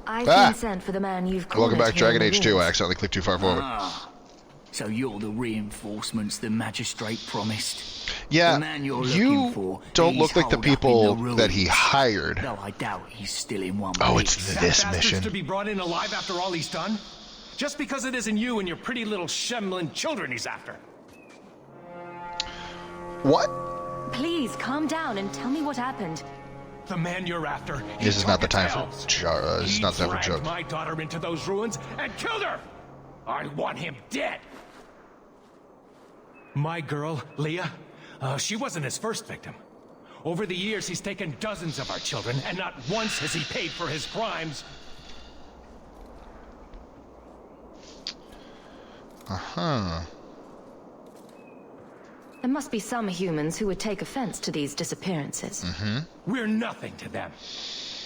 I've been sent for the man you've called. Welcome back, Dragon Age 2. I accidentally clicked too far forward. So you're the reinforcements the magistrate promised. Yeah, the man you're you looking for, don't look like the holed up in people the that he ruins. hired. Though I doubt he's still in one Oh, piece. it's this That bastard's mission. to be brought in alive after all he's done? Just because it isn't you and your pretty little shemlin children he's after. What? Please calm down and tell me what happened. The man you're after. This is not the time for elves. this is not the time for He jokes. dragged my daughter into those ruins and killed her. I want him dead. My girl, Leah, she wasn't his first victim. Over the years, he's taken dozens of our children, and not once has he paid for his crimes. Uh-huh. There must be some humans who would take offense to these disappearances. We're nothing to them.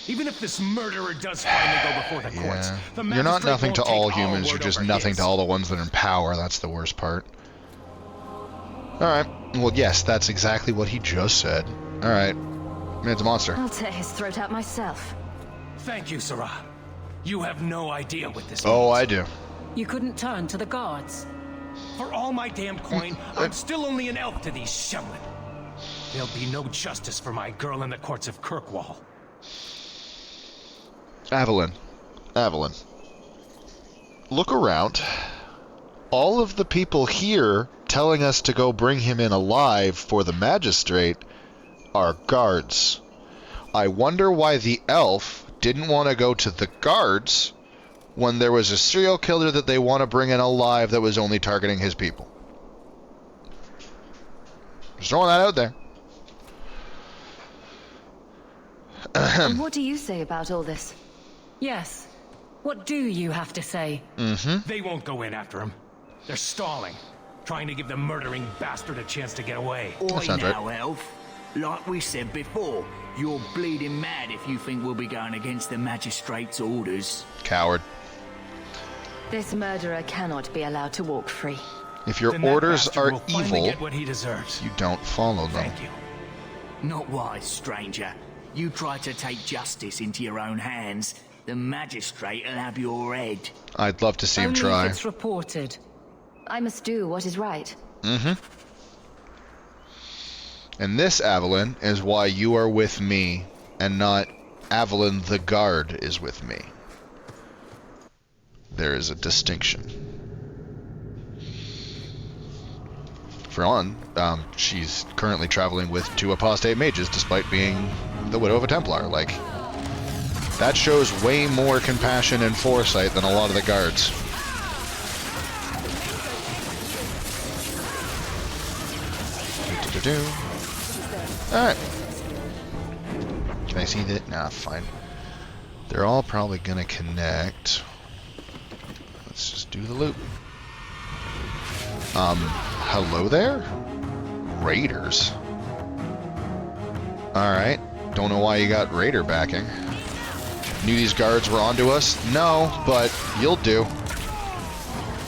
Even if this murderer does finally go before the courts, Yeah. the You're not magistrate nothing won't to take all our humans, you're word just over nothing his. to all the ones that are in power. That's the worst part. Alright. Well, yes, that's exactly what he just said. Alright. It's a monster. I'll tear his throat out myself. Thank you, Sarah. You have no idea what this Oh, means. I do. You couldn't turn to the guards. For all my damn coin, I'm still only an elf to these Shemlin. There'll be no justice for my girl in the courts of Kirkwall. Evelyn. Evelyn. Look around. All of the people here telling us to go bring him in alive for the magistrate are guards. I wonder why the elf didn't want to go to the guards when there was a serial killer that they want to bring in alive that was only targeting his people. Just throwing that out there. And what do you say about all this? Yes. What do you have to say? They won't go in after him. They're stalling, trying to give the murdering bastard a chance to get away. Oi sounds right. now, Elf. Like we said before, you're bleeding mad if you think we'll be going against the magistrate's orders. Coward. This murderer cannot be allowed to walk free. If your Then that orders bastard are will finally evil, get what he deserves. you don't follow them. Thank you. Not wise, stranger. You try to take justice into your own hands, the magistrate will have your head. I'd love to see him Only try. if it's reported. I must do what is right. And this, Evelyn, is why you are with me, and not Evelyn the guard is with me. There is a distinction. For one, she's currently traveling with 2 apostate mages, despite being the widow of a Templar. Like, that shows way more compassion and foresight than a lot of the guards. Alright. Can I see that? Nah, fine. They're all probably gonna connect. Let's just do the loop. Hello there? Raiders. Alright. Don't know why you got Raider backing. Knew these guards were onto us? No, but you'll do.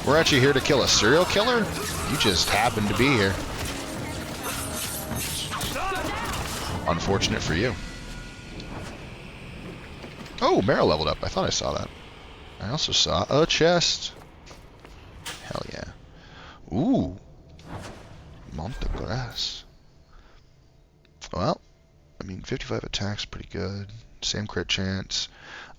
We're actually here to kill a serial killer? You just happen to be here. Unfortunate for you. Oh, Meryl leveled up. I thought I saw that. I also saw a chest. Hell yeah. Ooh. Montegras. Well, I mean, 55 attacks, pretty good. Same crit chance.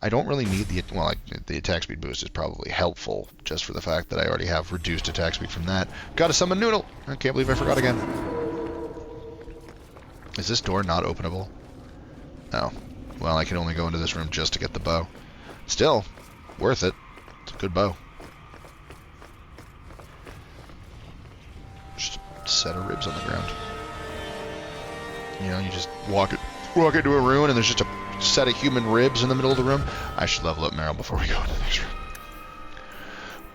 I don't really need the... Well, the attack speed boost is probably helpful, just for the fact that I already have reduced attack speed from that. Gotta summon Noodle! I can't believe I forgot again. Is this door not openable? Oh. Well, I can only go into this room just to get the bow. Still, worth it. It's a good bow. Just a set of ribs on the ground. You know, you just walk into a ruin and there's just a set of human ribs in the middle of the room. I should level up Meryl before we go into the next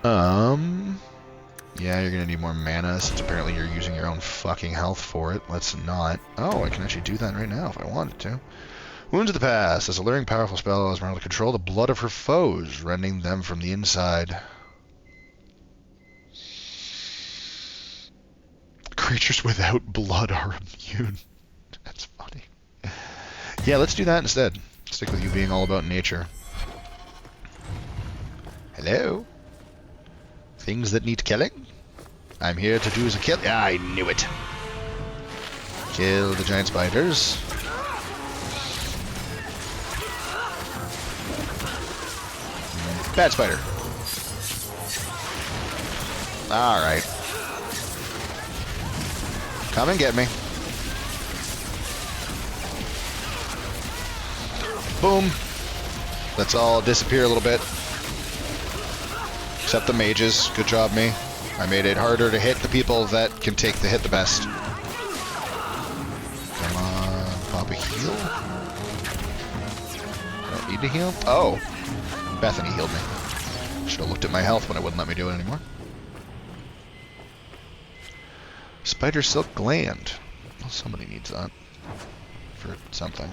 room. Yeah, you're gonna need more mana since apparently you're using your own fucking health for it. Let's not. Oh, I can actually do that right now if I wanted to. Wounds of the Past. This alluring, powerful spell allows Meryl to control the blood of her foes, rending them from the inside. Creatures without blood are immune. That's funny. Yeah, let's do that instead. Stick with you being all about nature. Hello? Things that need killing? I'm here to do the kill. Ah, I knew it. Kill the giant spiders. Bad spider. Alright. Come and get me. Boom. Let's all disappear a little bit. Except the mages. Good job, me. I made it harder to hit the people that can take the hit the best. Come on, pop a heal. I don't need to heal? Oh. Bethany healed me. Should have looked at my health when it wouldn't let me do it anymore. Spider silk gland. Well, somebody needs that. For something.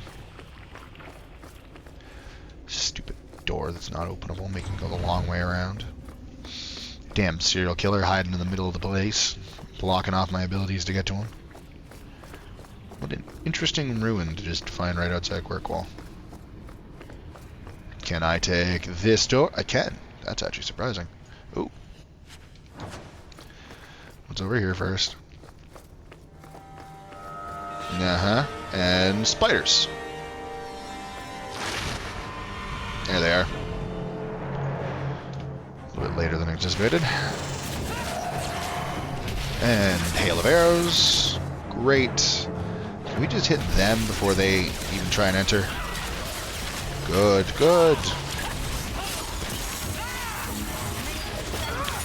Stupid door that's not openable, making me go the long way around. Damn serial killer hiding in the middle of the place, blocking off my abilities to get to him. What an interesting ruin to just find right outside Quirkwall. Can I take this door? I can. That's actually surprising. Ooh. What's over here first? Uh-huh. And spiders. There they are. A little bit later than anticipated. And hail of arrows. Great. Can we just hit them before they even try and enter? Good, good.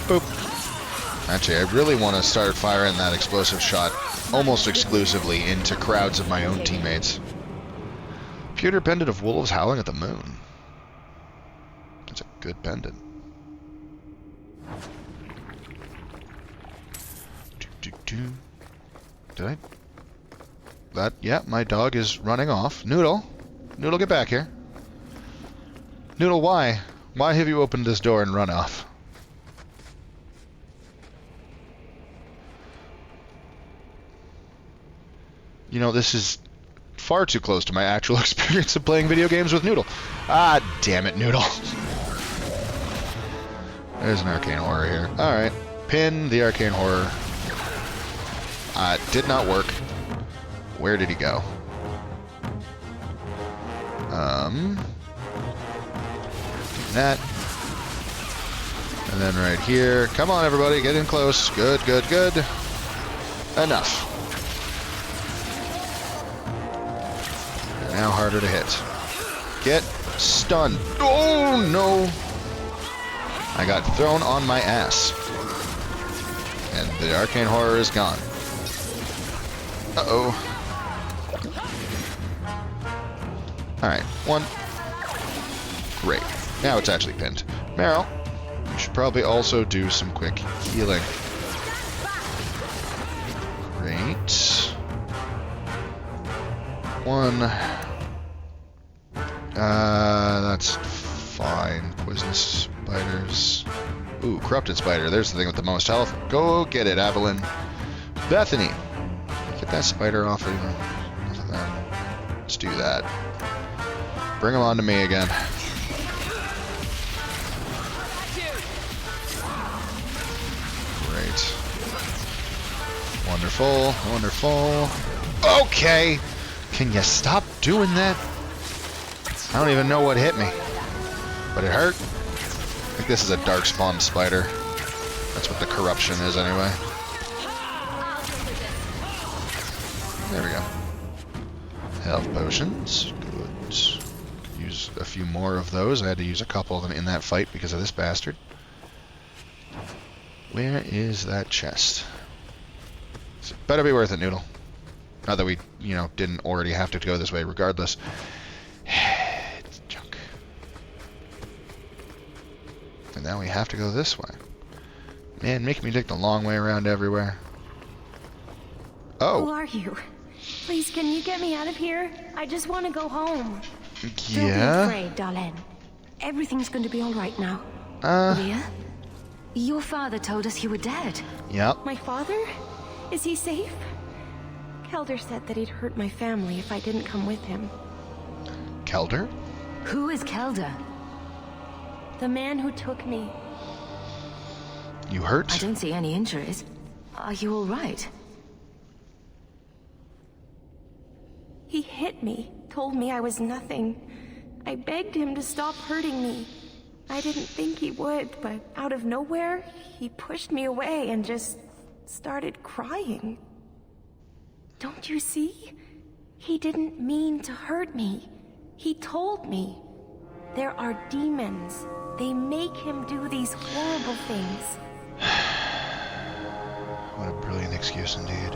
Boop. Actually, I really want to start firing that explosive shot almost exclusively into crowds of my own teammates. Pewter pendant of wolves howling at the moon. That's a good pendant. Did I? That, yeah, my dog is running off. Noodle. Noodle, get back here. Noodle, why? Why have you opened this door and run off? You know, this is far too close to my actual experience of playing video games with Noodle. Ah, damn it, Noodle. There's an arcane horror here. Alright. Pin the arcane horror. Did not work. Where did he go? That. And then right here. Come on, everybody. Get in close. Good, good, good. Enough. They're now harder to hit. Get stunned. Oh, no. I got thrown on my ass. And the arcane horror is gone. Uh-oh. Alright, one. Great. Now it's actually pinned. Meryl, you should probably also do some quick healing. Great. One. That's fine. Poisonous spiders. Ooh, corrupted spider. There's the thing with the most health. Go get it, Evelyn. Bethany. Get that spider off of them. Let's do that. Bring him on to me again. Great. Wonderful, wonderful. Okay! Can you stop doing that? I don't even know what hit me. But it hurt. I think this is a darkspawn spider. That's what the corruption is anyway. There we go. Health potions. Good. Use a few more of those. I had to use a couple of them in that fight because of this bastard. Where is that chest? It better be worth it, Noodle. Not that we, you know, didn't already have to go this way regardless. It's junk. And now we have to go this way. Man, making me take the long way around everywhere. Oh. Who are you? Please, can you get me out of here? I just want to go home. Yeah? Don't be afraid, darling. Everything's going to be all right now. Leah? Your father told us you were dead. Yep. My father? Is he safe? Kelder said that he'd hurt my family if I didn't come with him. Kelder? Who is Kelder? the man who took me. You hurt? I don't see any injuries. Are you all right? He hit me, told me I was nothing. I begged him to stop hurting me. I didn't think he would, but out of nowhere, he pushed me away and just started crying. Don't you see? He didn't mean to hurt me. He told me. There are demons. They make him do these horrible things. What a brilliant excuse indeed.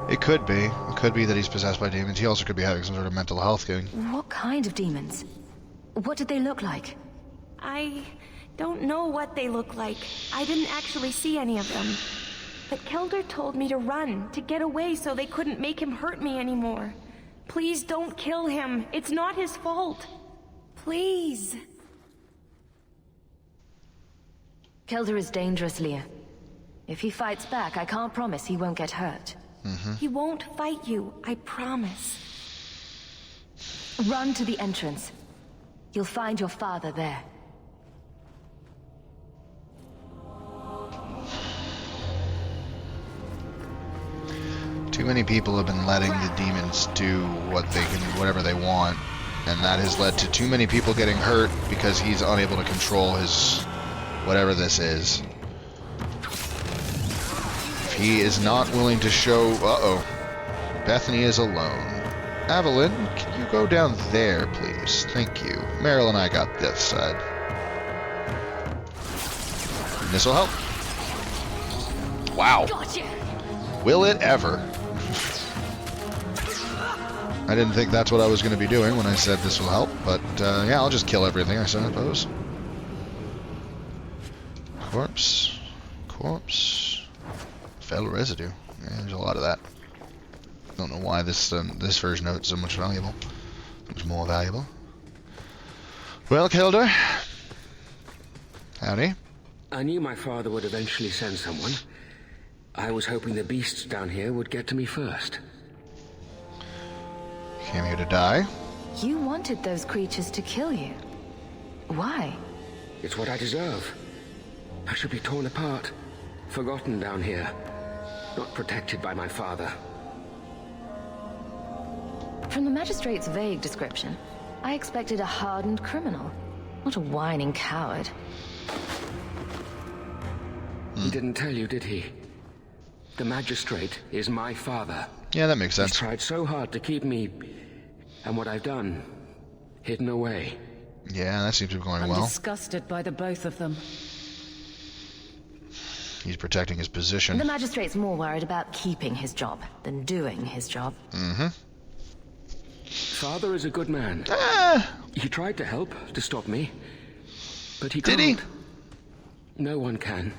It could be. It could be that he's possessed by demons. He also could be having some sort of mental health thing. What kind of demons? What did they look like? I don't know what they look like. I didn't actually see any of them. But Kelder told me to run, to get away so they couldn't make him hurt me anymore. Please don't kill him. It's not his fault. Please. Kelder is dangerous, Leah. If he fights back, I can't promise he won't get hurt. He won't fight you, I promise. Run to the entrance. You'll find your father there. Too many people have been letting the demons do whatever they want, and that has led to too many people getting hurt because he's unable to control his whatever this is. If he is not willing to show... Uh-oh. Bethany is alone. Evelyn, can you go down there, please? Thank you. Meryl and I got this side. And this will help. Wow. Gotcha! Will it ever? I didn't think that's what I was going to be doing when I said this will help, but yeah, I'll just kill everything, I suppose. Corpse. Corpse. Fatal residue. Yeah, there's a lot of that. Don't know why this version of it's so much valuable. Much more valuable. Well, Kelder. Howdy. I knew my father would eventually send someone. I was hoping the beasts down here would get to me first. Came here to die. You wanted those creatures to kill you. Why? It's what I deserve. I should be torn apart, forgotten down here, not protected by my father. From the magistrate's vague description, I expected a hardened criminal, not a whining coward. He didn't tell you, did he? The magistrate is my father. Yeah, that makes sense. He's tried so hard to keep me, and what I've done, hidden away. Yeah, that seems to be going I'm well. disgusted by the both of them. He's protecting his position. The magistrate's more worried about keeping his job than doing his job. Mm-hmm. Father is a good man. He tried to help, to stop me. But he Did can't. he? No one can.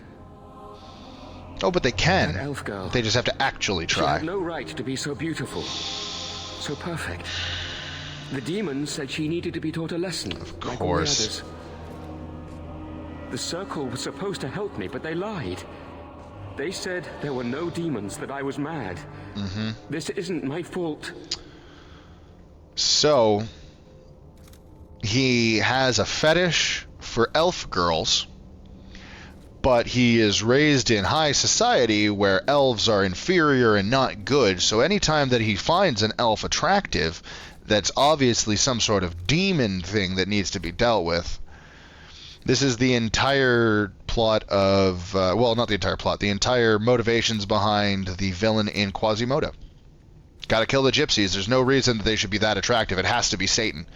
Oh, but they can. That elf girl. They just have to actually She try. had no right to be so beautiful. So perfect. The demons said she needed to be taught a lesson. Of like all the course. others. The Circle was supposed to help me, but they lied. They said there were no demons, that I was mad. Mm-hmm. This isn't my fault. So, he has a fetish for elf girls, but he is raised in high society where elves are inferior and not good, so anytime that he finds an elf attractive, that's obviously some sort of demon thing that needs to be dealt with. This is the entire plot of, well, not the entire plot, the entire motivations behind the villain in Quasimodo. Gotta kill the gypsies. There's no reason that they should be that attractive. It has to be Satan.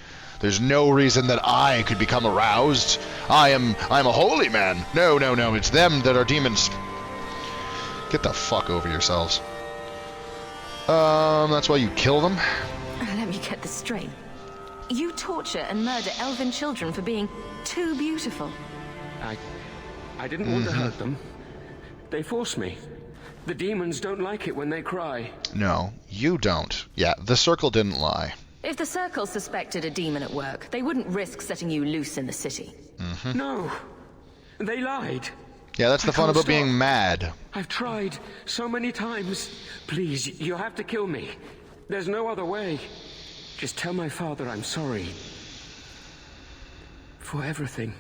There's no reason that I could become aroused. I'm a holy man. No, it's them that are demons. Get the fuck over yourselves. That's why you kill them? Let me get this straight. You torture and murder elven children for being too beautiful. I didn't want to hurt them. They forced me. The demons don't like it when they cry. No, you don't. Yeah, the Circle didn't lie. If the Circle suspected a demon at work, they wouldn't risk setting you loose in the city. No. They lied. Yeah, that's the I fun can't about stop. being mad. I've tried so many times. Please, you have to kill me. There's no other way. Just tell my father I'm sorry. For everything.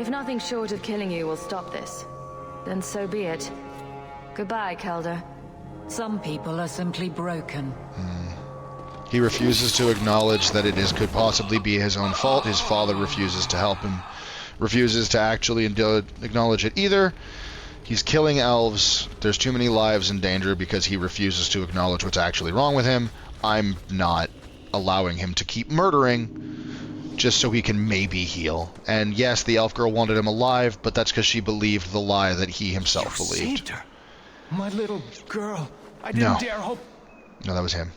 If nothing short of killing you will stop this, then so be it. Goodbye, Calder. Some people are simply broken. He refuses to acknowledge that could possibly be his own fault. His father refuses to help him, refuses to actually acknowledge it either. He's killing elves. There's too many lives in danger because he refuses to acknowledge what's actually wrong with him. I'm not allowing him to keep murdering just so he can maybe heal. And yes, the elf girl wanted him alive, but that's because she believed the lie that he himself You believed. saved her. My little girl. I didn't dare hope. No, that was him.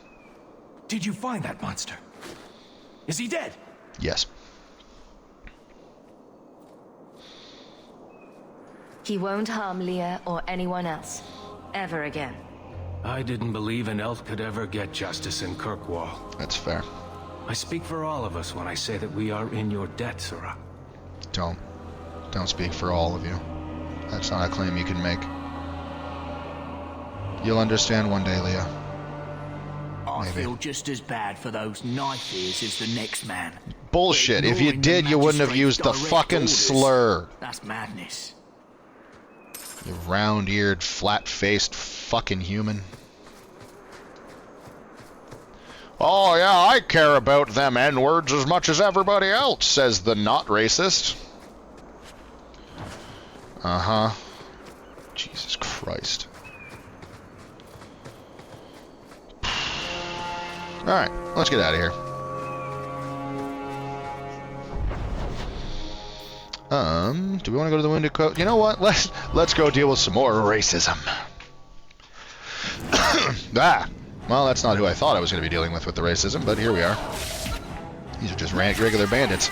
Did you find that monster? Is he dead? Yes. He won't harm Leah or anyone else. Ever again. I didn't believe an elf could ever get justice in Kirkwall. That's fair. I speak for all of us when I say that we are in your debt, Sirrah. Don't speak for all of you. That's not a claim you can make. You'll understand one day, Leah. I Maybe. feel just as bad for those knife ears as the next man. Bullshit. If you Ignoring did, the you wouldn't have used the magistrate's direct fucking orders. slur. That's madness. You round-eared, flat-faced fucking human. Oh, yeah, I care about them N-words as much as everybody else, says the not racist. Uh-huh. Jesus Christ. Alright, let's get out of here. Do we want to go to the Wounded Coast? You know what? Let's go deal with some more racism. Well, that's not who I thought I was going to be dealing with the racism, but here we are. These are just regular bandits.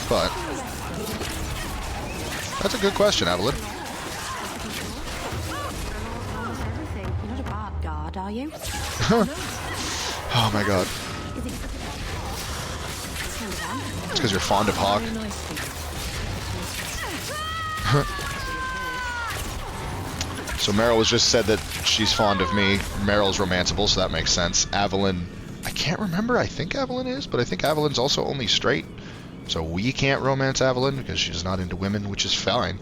But that's a good question, Evelyn. You're not a bad guard, are you? Oh my god. It's because you're fond of Hawk. So Meryl was just said that she's fond of me. Meryl's romanceable, so that makes sense. Evelyn, I can't remember. I think Evelyn is, but I think Evelyn's also only straight. So we can't romance Evelyn because she's not into women, which is fine.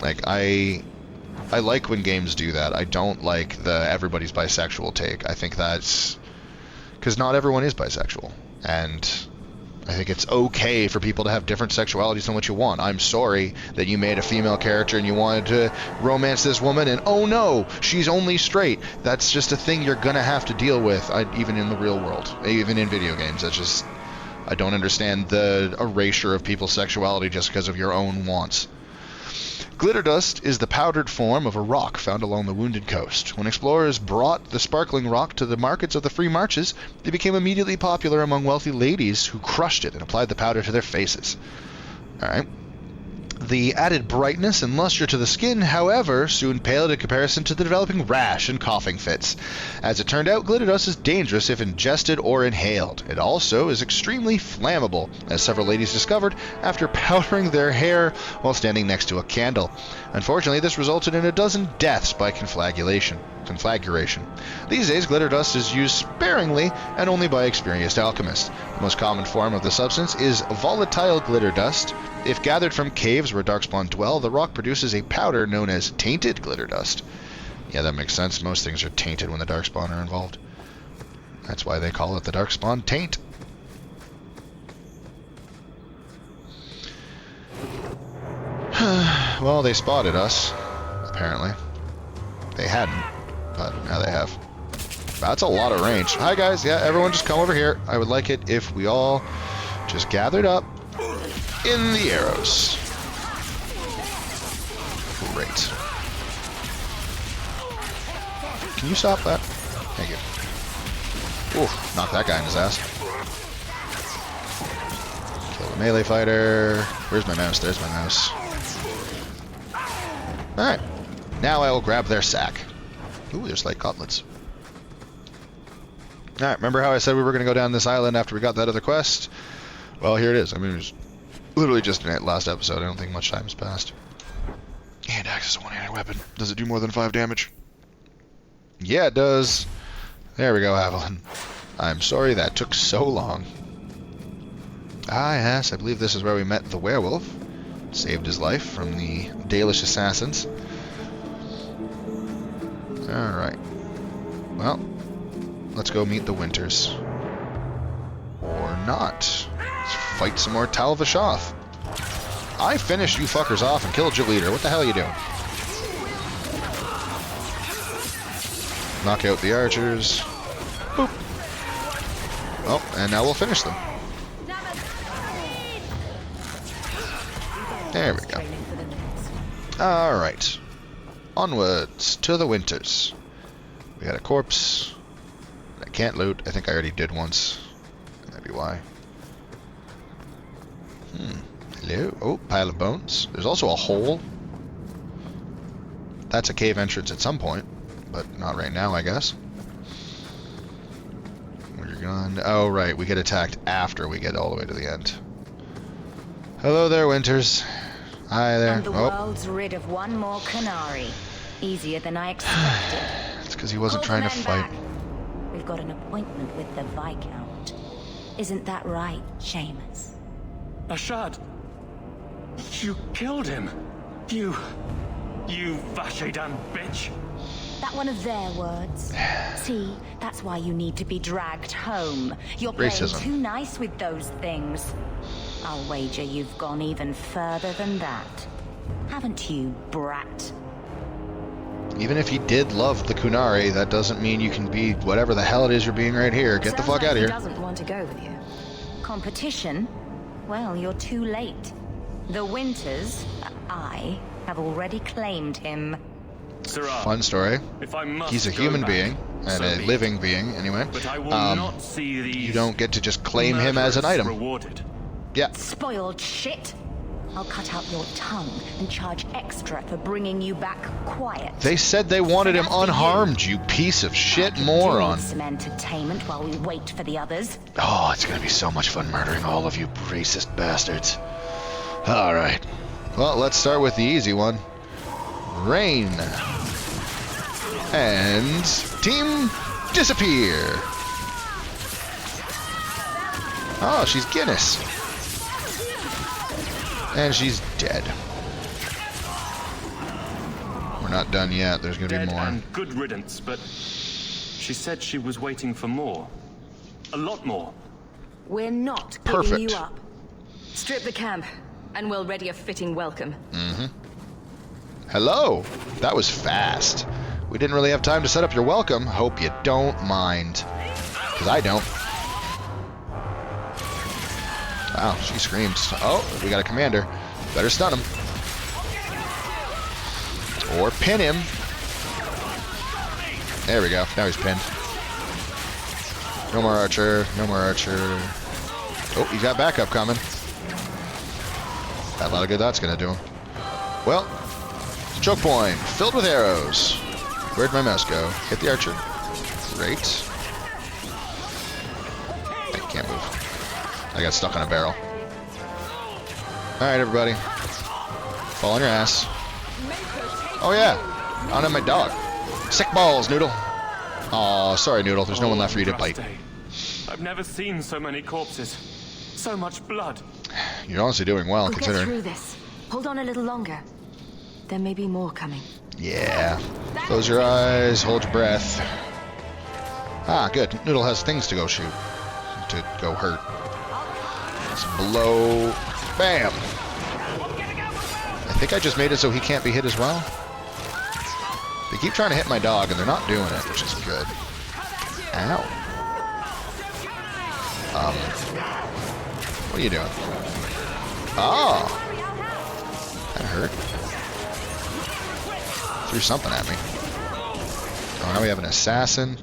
Like, I like when games do that. I don't like the everybody's bisexual take. I think that's because not everyone is bisexual. And I think it's okay for people to have different sexualities than what you want. I'm sorry that you made a female character and you wanted to romance this woman and oh no, she's only straight. That's just a thing you're gonna have to deal with, even in the real world, even in video games. That's just, I don't understand the erasure of people's sexuality just because of your own wants. Glitter dust is the powdered form of a rock found along the Wounded Coast. When explorers brought the sparkling rock to the markets of the Free Marches, it became immediately popular among wealthy ladies who crushed it and applied the powder to their faces. Alright. The added brightness and luster to the skin, however, soon paled in comparison to the developing rash and coughing fits. As it turned out, glitter dust is dangerous if ingested or inhaled. It also is extremely flammable, as several ladies discovered after powdering their hair while standing next to a candle. Unfortunately, this resulted in a dozen deaths by conflagration. These days, glitter dust is used sparingly and only by experienced alchemists. The most common form of the substance is volatile glitter dust. If gathered from caves where darkspawn dwell, the rock produces a powder known as tainted glitter dust. Yeah, that makes sense. Most things are tainted when the darkspawn are involved. That's why they call it the darkspawn taint. Well, they spotted us, apparently. They hadn't, but now they have. That's a lot of range. Hi guys, yeah, everyone just come over here. I would like it if we all just gathered up in the arrows. Great. Can you stop that? Thank you. Ooh, knock that guy in his ass. Kill the melee fighter. Where's my mouse? There's my mouse. Alright. Now I will grab their sack. Ooh, there's like gauntlets. Alright, remember how I said we were going to go down this island after we got that other quest? Well, here it is. I mean, it was literally just in that last episode. I don't think much time has passed. And axe is a one-handed weapon. Does it do more than 5 damage? Yeah, it does. There we go, Evelyn. I'm sorry that took so long. Ah, yes, I believe this is where we met the werewolf. Saved his life from the Dalish assassins. Alright. Well, let's go meet the Winters. Or not. Let's fight some more Tal Vashoth. I finished you fuckers off and killed your leader. What the hell are you doing? Knock out the archers. Boop. Oh, and now we'll finish them. There we go. Alright. Onwards to the Winters. We got a corpse. I can't loot. I think I already did once. That'd be why. Hello. Oh, pile of bones. There's also a hole. That's a cave entrance at some point, but not right now, I guess. We're gone. Oh, right. We get attacked after we get all the way to the end. Hello there, Winters. Hi there. And the world's rid of one more Canary. Easier than I expected. It's because he wasn't trying to fight. We've got an appointment with the Viscount. Isn't that right, Seamus? Ashad! You killed him! You Vashedan bitch! That one of their words. See, that's why you need to be dragged home. You're playing Racism. too nice with those things. I'll wager you've gone even further than that. Haven't you, brat? Even if he did love the Kunari, that doesn't mean you can be whatever the hell it is you're being right here. Get the fuck out of here. He doesn't want to go with you. Competition? Well, you're too late. The Winters, I, have already claimed him. Sirrah, Fun story. if I must He's a go human back, being, and so a be it. living being, anyway. But I will not see these You don't get to just claim him as an murderers item. rewarded. Yeah. Spoiled shit! I'll cut out your tongue and charge extra for bringing you back quiet. They said they wanted him That's for you. unharmed, you piece of shit Do moron. some entertainment while we wait for the others. Oh, it's gonna be so much fun murdering all of you racist bastards. Alright. Well, let's start with the easy one. Rain. And team disappear. Oh, she's Guinness. And she's dead. We're not done yet. There's gonna Dead be more. and good riddance, but she said she was waiting for more. A lot more. We're not Perfect. giving you up. Strip the camp, and we'll ready a fitting welcome. Hello. That was fast. We didn't really have time to set up your welcome. Hope you don't mind. Because I don't. Wow, she screams. Oh, we got a commander. Better stun him. Or pin him. There we go. Now he's pinned. No more archer. No more archer. Oh, he's got backup coming. Got a lot of good that's going to do him. Well, choke point. Filled with arrows. Where'd my mouse go? Hit the archer. Great. I can't move. I got stuck on a barrel. Alright, everybody. Fall on your ass. Oh, yeah. I don't have my dog. Sick balls, Noodle. Aw, sorry, Noodle. There's no one left for you to bite. I've never seen so many corpses. So much blood. You're honestly doing well, We'll get considering. through this. Hold on a little longer. There may be more coming. Yeah. Close your eyes. Hold your breath. Ah, good. Noodle has things to go shoot. To go hurt. Let's blow. Bam! I think I just made it so he can't be hit as well. They keep trying to hit my dog, and they're not doing it, which is good. Ow. What are you doing? Oh! That hurt. Threw something at me. Oh, now we have an assassin.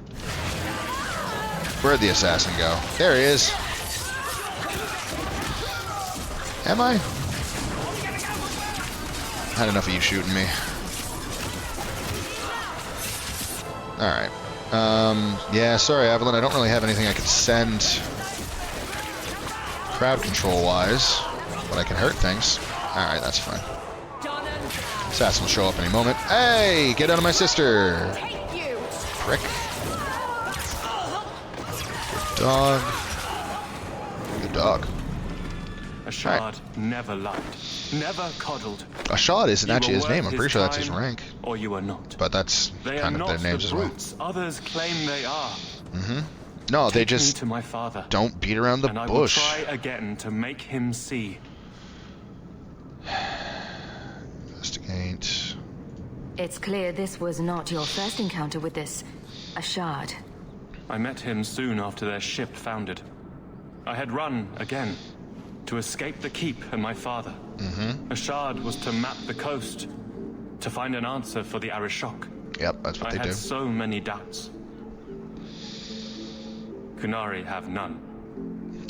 Where'd the assassin go? There he is. Am I? Had enough of you shooting me. Alright. Yeah, sorry, Evelyn. I don't really have anything I can send crowd control-wise, but I can hurt things. Alright, that's fine. Assassin will show up any moment. Hey! Get out of my sister! Prick. Good dog. Good dog. Ashad never lied, never coddled. Ashad isn't You actually were his name. worth I'm pretty sure that's his time, rank. Or you are not. But that's They are kind of not their the names as well. brutes others claim they are. No, they Take me just to my father, don't beat around the and I will bush. try again to make him see. Investigate. It's clear this was not your first encounter with this Ashad. I met him soon after their ship foundered. I had run again to escape the keep and my father. Ashad was to map the coast to find an answer for the Arishok. Yep, that's what I they had do. so many doubts. Kunari have none.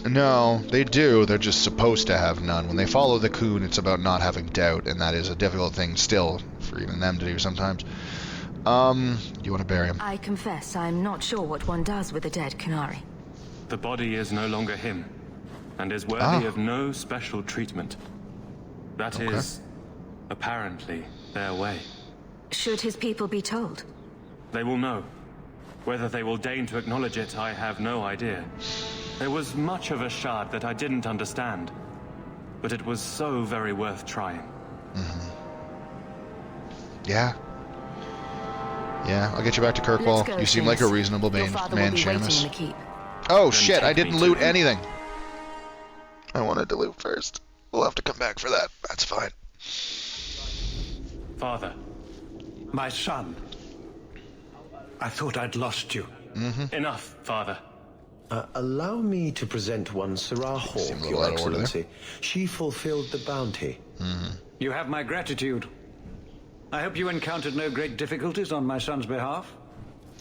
No, they do. They're just supposed to have none. When they follow the Kun, it's about not having doubt, and that is a difficult thing still for even them to do sometimes. You want to bury him? I confess I'm not sure what one does with a dead Kunari. The body is no longer him, and is worthy of no special treatment. That is, apparently, their way. Should his people be told? They will know. Whether they will deign to acknowledge it, I have no idea. There was much of Ashad that I didn't understand, but it was so very worth trying. Yeah. Yeah, I'll get you back to Let's Kirkwall. go, You seem like a Seamus. reasonable Your man, father will be waiting in Seamus. the keep. Oh shit, I take didn't me loot to him. anything. I wanted to loot first. We'll have to come back for that. That's fine. Father, My son. I thought I'd lost you. enough, Father. Allow me to present one Sarah Seem a Hawk, little Your out of order there. Excellency. She fulfilled the bounty. You have my gratitude. I hope you encountered no great difficulties on my son's behalf.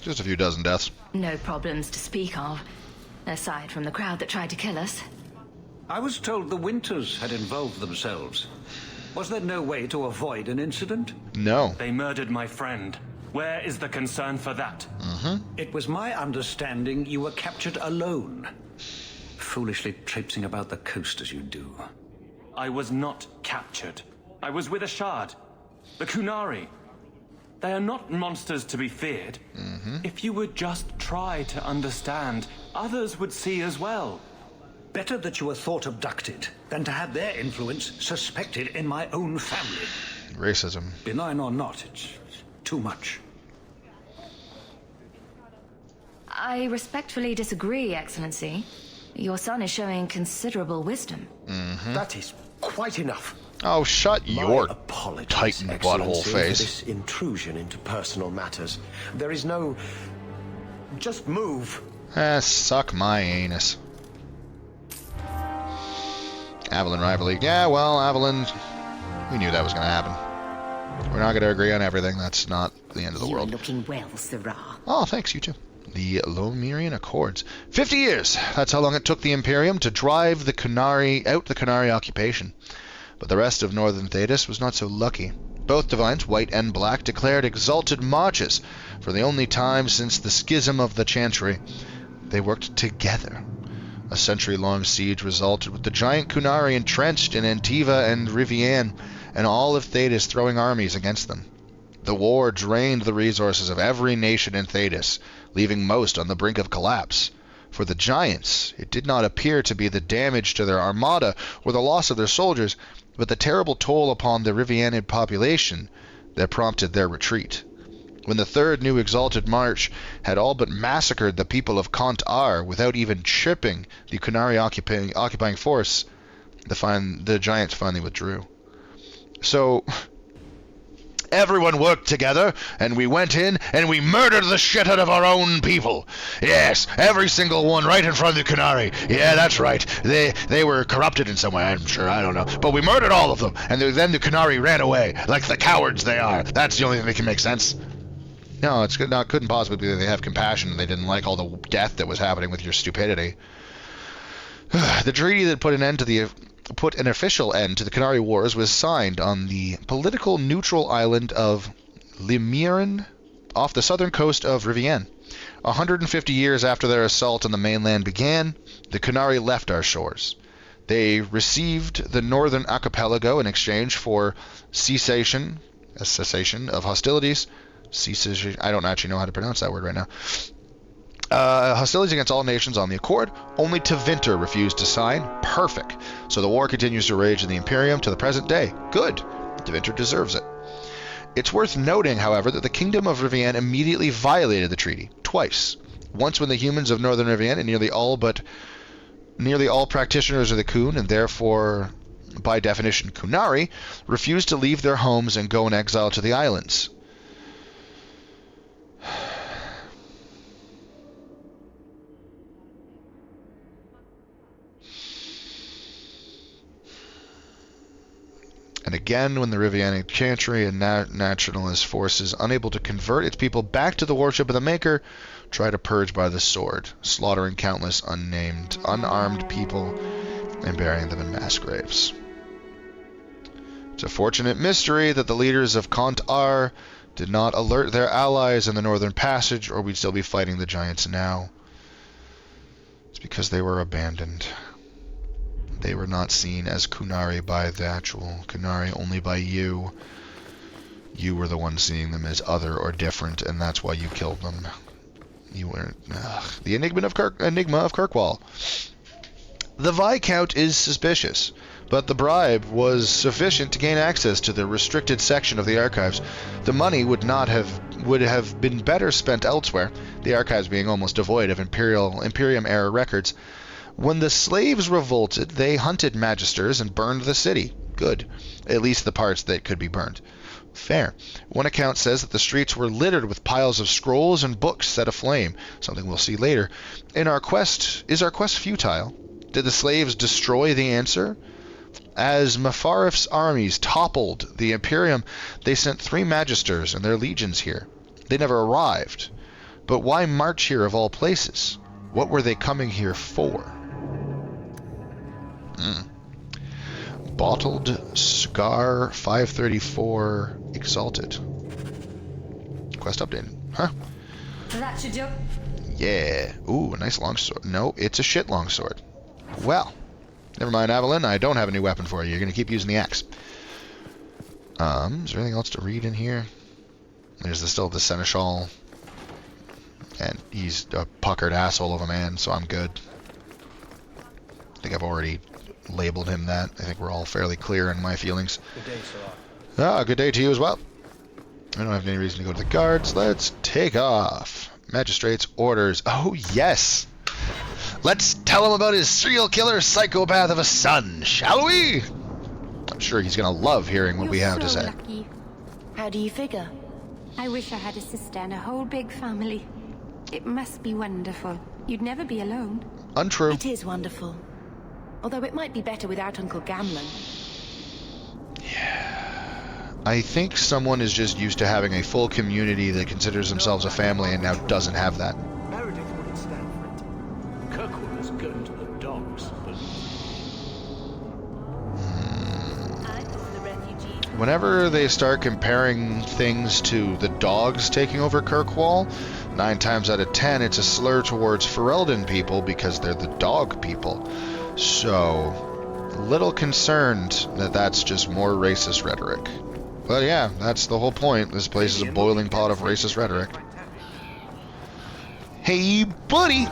Just a few dozen deaths. No problems to speak of, aside from the crowd that tried to kill us. I was told the Winters had involved themselves. Was there no way to avoid an incident? No. They murdered my friend. Where is the concern for that? It was my understanding you were captured alone. Foolishly traipsing about the coast as you do. I was not captured. I was with Ashad. The Kunari. They are not monsters to be feared. If you would just try to understand, others would see as well. Better that you were thought abducted than to have their influence suspected in my own family. Racism. Benign or not, it's too much. I respectfully disagree, Excellency. Your son is showing considerable wisdom. That is quite enough. Oh, shut My your apologies, Titan butthole Excellency, for face. this intrusion into personal matters. There is no... Just move. Suck my anus. Avalon rivalry. Yeah, well, Avalon, we knew that was going to happen. We're not going to agree on everything. That's not the end of the You're world. looking well, Sarah. Oh, thanks, you too. The Lomirian Accords. 50 years. That's how long it took the Imperium to drive the Kunari occupation. But the rest of northern Thedas was not so lucky. Both divines, white and black, declared exalted marches for the only time since the schism of the Chantry. They worked together. A century-long siege resulted with the giant Kunari entrenched in Antiva and Rivienne, and all of Thedas throwing armies against them. The war drained the resources of every nation in Thedas, leaving most on the brink of collapse. For the giants, it did not appear to be the damage to their armada or the loss of their soldiers, but the terrible toll upon the Rivianid population that prompted their retreat. When the third new exalted march had all but massacred the people of Kant-Ar without even chipping the Kunari occupying force, the giants finally withdrew. So everyone worked together, and we went in, and we murdered the shit out of our own people. Yes, every single one right in front of the Kunari. Yeah, that's right. They were corrupted in some way, I'm sure, I don't know. But we murdered all of them, and then the Kunari ran away, like the cowards they are. That's the only thing that can make sense. No, couldn't possibly be that they have compassion and they didn't like all the death that was happening with your stupidity. The treaty that put an official end to the Kunari Wars was signed on the political neutral island of Limiran off the southern coast of Rivienne. 150 years after their assault on the mainland began, the Kunari left our shores. They received the northern archipelago in exchange for a cessation of hostilities. Cessation, I don't actually know how to pronounce that word right now. Hostilities against all nations on the Accord. Only Tevinter refused to sign. Perfect. So the war continues to rage in the Imperium to the present day. Good. Tevinter deserves it. It's worth noting, however, that the Kingdom of Rivian immediately violated the treaty. Twice. Once when the humans of Northern Rivian and nearly all practitioners of the Khun, and therefore, by definition, Kunari, refused to leave their homes and go in exile to the islands. And again, when the Rivianic Chantry and nationalist forces, unable to convert its people back to the worship of the Maker, try to purge by the sword, slaughtering countless unarmed people and burying them in mass graves. It's a fortunate mystery that the leaders of Kont-Ar did not alert their allies in the Northern Passage, or we'd still be fighting the giants now. It's because they were abandoned. They were not seen as Kunari by the actual Kunari, only by you. You were the one seeing them as other or different, and that's why you killed them. You weren't... The Enigma of Kirkwall. The Viscount is suspicious, but the bribe was sufficient to gain access to the restricted section of the archives. The money would have been better spent elsewhere, the archives being almost devoid of Imperium-era records. When the slaves revolted, they hunted magisters and burned the city. Good. At least the parts that could be burned. Fair. One account says that the streets were littered with piles of scrolls and books set aflame, something we'll see later. Is our quest futile? Did the slaves destroy the answer? As Mafarif's armies toppled the Imperium, they sent 3 magisters and their legions here. They never arrived. But why march here of all places? What were they coming here for? Bottled Scar 534 Exalted. Quest updated. Huh? That should do. Yeah. Ooh, a nice long sword. No, it's a shit long sword. Well, never mind, Evelyn. I don't have a new weapon for you. You're going to keep using the axe. Is there anything else to read in here? There's still the Seneschal. And he's a puckered asshole of a man, so I'm good. I think I've already labeled him that. I think we're all fairly clear in my feelings. Good day, sir. Good day to you as well. I don't have any reason to go to the guards. Let's take off. Magistrate's orders. Oh, yes. Let's tell him about his serial killer psychopath of a son, shall we? I'm sure he's going to love hearing what we have to say. Lucky. How do you figure? I wish I had a sister and a whole big family. It must be wonderful. You'd never be alone. Untrue. It is wonderful. Although it might be better without Uncle Gamlen. Yeah. I think someone is just used to having a full community that considers themselves a family and now doesn't have that. Meredith wouldn't stand for it. Kirkwood was good to the dogs, but... Whenever they start comparing things to the dogs taking over Kirkwall, 9 times out of 10 it's a slur towards Ferelden people because they're the dog people. So, a little concerned that that's just more racist rhetoric. But yeah, that's the whole point. This place is a boiling pot of racist rhetoric. Hey, buddy!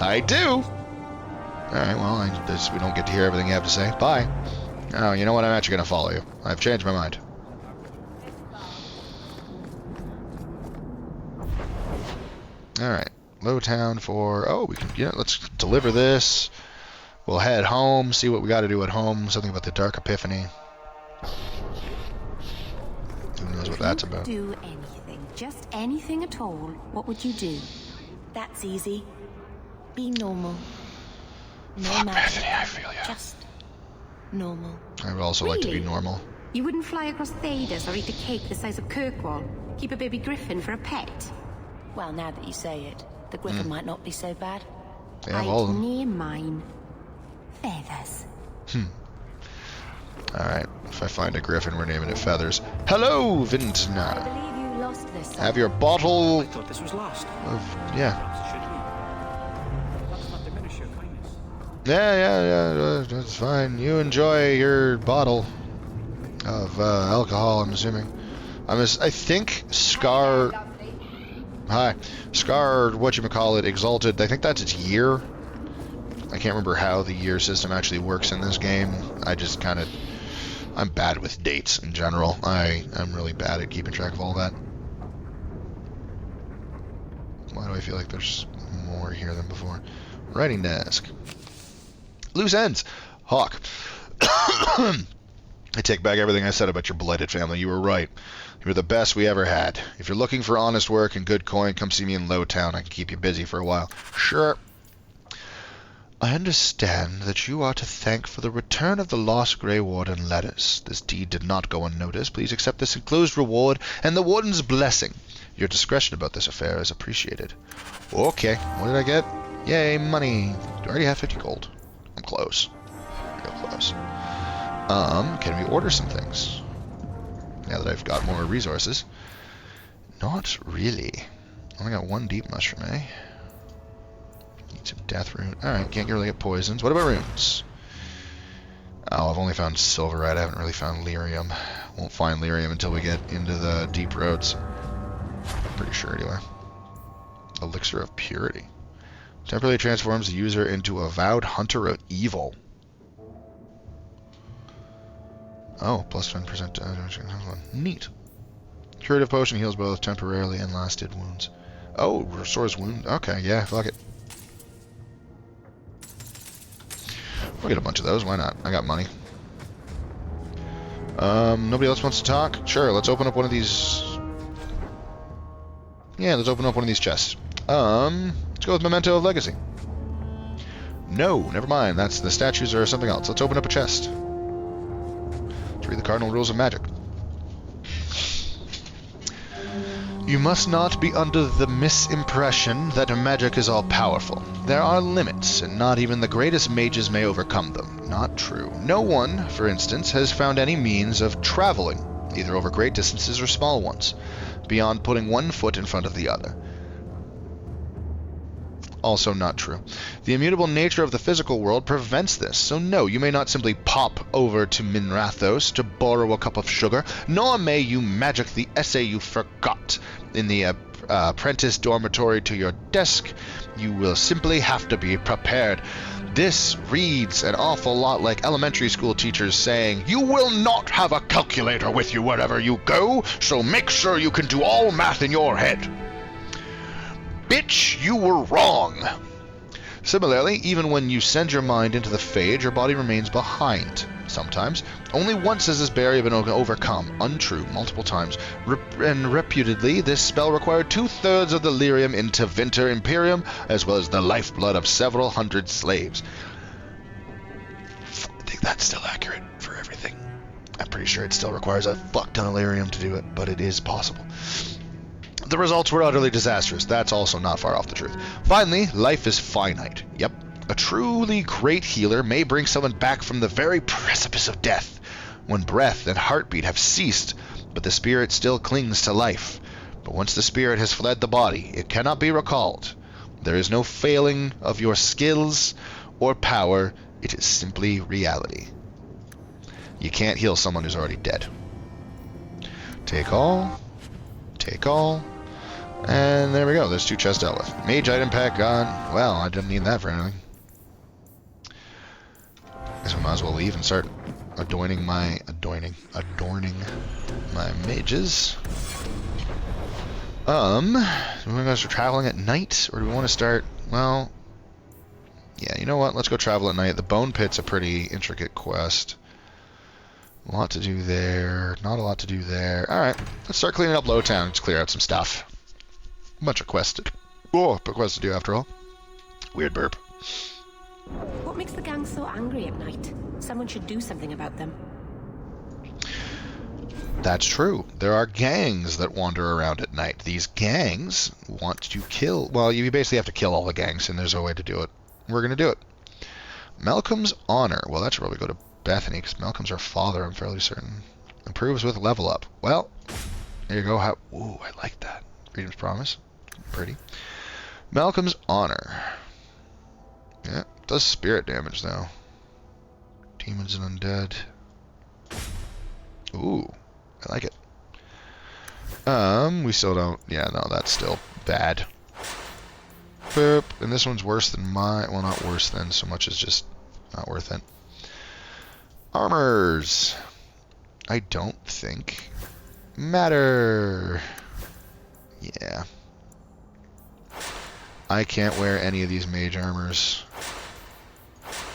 I do! Alright, well, we don't get to hear everything you have to say. Bye. Oh, you know what? I'm actually going to follow you. I've changed my mind. Alright. Lowtown for... Oh, we can... Yeah, let's deliver this. We'll head home, see what we got to do at home. Something about the Dark Epiphany. Who knows what that's about? Do anything. Just anything at all. What would you do? That's easy. Be normal. No Fuck, magic. Bethany, I feel you. Just normal. I would also like to be Really? normal. You wouldn't fly across Thedas or eat a cake the size of Kirkwall? Keep a baby griffin for a pet? Well, now that you say it, the griffin might not be so bad. Yeah, all of I'd them. name mine Feathers. Alright, if I find a griffin, we're naming it Feathers. Hello, I Vintna! believe you lost this. Have your bottle I thought this was lost. of... Yeah. Should we? Let's not diminish your kindness. Yeah, that's fine. You enjoy your bottle of alcohol, I'm assuming. I think Scar... Hi. Scarred, whatchamacallit, exalted. I think that's its year. I can't remember how the year system actually works in this game. I just kind of... I'm bad with dates in general. I'm really bad at keeping track of all that. Why do I feel like there's more here than before? Writing desk. Loose ends. Hawk. I take back everything I said about your blighted family. You were right. You were the best we ever had. If you're looking for honest work and good coin, come see me in Lowtown. I can keep you busy for a while. Sure. I understand that you are to thank for the return of the lost Grey Warden letters. This deed did not go unnoticed. Please accept this enclosed reward and the Warden's blessing. Your discretion about this affair is appreciated. Okay, what did I get? Yay, money. Do I already have 50 gold? I'm close. Real close. Can we order some things? Now that I've got more resources. Not really. Only got one deep mushroom, eh? Need some death rune. Alright, can't really get poisons. What about runes? Oh, I've only found silverite. I haven't really found lyrium. Won't find lyrium until we get into the deep roads. Pretty sure, anyway. Elixir of Purity. Temporarily transforms the user into a vowed hunter of evil. Oh, plus 10%. Neat. Curative potion heals both temporarily and lasted wounds. Oh, restores wound. Okay, yeah, fuck it. We'll get a bunch of those. Why not? I got money. Nobody else wants to talk? Sure, let's open up one of these. Yeah, let's open up one of these chests. Let's go with Memento of Legacy. No, never mind. That's the statues or something else. Let's open up a chest. Let's read the cardinal rules of magic. You must not be under the misimpression that magic is all-powerful. There are limits, and not even the greatest mages may overcome them. Not true. No one, for instance, has found any means of traveling, either over great distances or small ones, beyond putting one foot in front of the other. Also not true. The immutable nature of the physical world prevents this, so no, you may not simply pop over to Minrathos to borrow a cup of sugar, nor may you magic the essay you forgot in the apprentice dormitory to your desk. You will simply have to be prepared. This reads an awful lot like elementary school teachers saying, "You will not have a calculator with you wherever you go, so make sure you can do all math in your head." Bitch, you were wrong. Similarly, even when you send your mind into the Fade, your body remains behind. Sometimes. Only once has this barrier been overcome. Untrue. Multiple times. And reputedly, this spell required 2/3 of the lyrium in Tevinter Imperium, as well as the lifeblood of several hundred slaves. I think that's still accurate for everything. I'm pretty sure it still requires a fuck ton of lyrium to do it, but it is possible. The results were utterly disastrous. That's also not far off the truth. Finally, life is finite. Yep. A truly great healer may bring someone back from the very precipice of death, when breath and heartbeat have ceased, but the spirit still clings to life. But once the spirit has fled the body, it cannot be recalled. There is no failing of your skills or power. It is simply reality. You can't heal someone who's already dead. Take all. Take all. And there we go. There's 2 chests dealt with. Mage item pack gone. Well, I didn't need that for anything. Guess we might as well leave and start adorning my mages. Do we want to start traveling at night, or do we want to start? Well, yeah. You know what? Let's go travel at night. The Bone Pit's a pretty intricate quest. A lot to do there. Not a lot to do there. All right. Let's start cleaning up Lowtown. Let's clear out some stuff. A bunch of quests to do after all. Weird burp. What makes the gang so angry at night? Someone should do something about them. That's true. There are gangs that wander around at night. These gangs want to kill... Well, you basically have to kill all the gangs, and there's a way to do it. We're going to do it. Malcolm's Honor. Well, that should probably go to Bethany, because Malcolm's her father, I'm fairly certain. Improves with level up. Well, there you go. Ooh, I like that. Freedom's Promise. Pretty. Malcolm's Honor. Yeah, does spirit damage, though. Demons and undead. Ooh, I like it. We still don't... Yeah, no, that's still bad. Boop. And this one's worse than mine. Well, not worse than, so much as just not worth it. Armors. I don't think matter. Yeah. I can't wear any of these mage armors.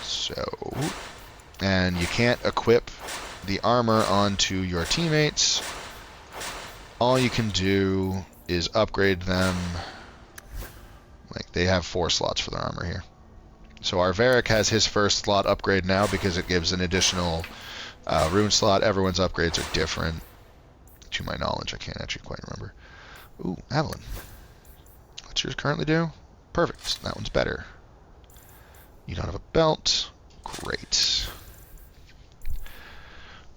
So, and you can't equip the armor onto your teammates. All you can do is upgrade them. Like, they have 4 slots for their armor here. So our Varric has his first slot upgrade now because it gives an additional rune slot. Everyone's upgrades are different. To my knowledge, I can't actually quite remember. Ooh, Avalon. What's yours currently do? Perfect. That one's better. You don't have a belt. Great.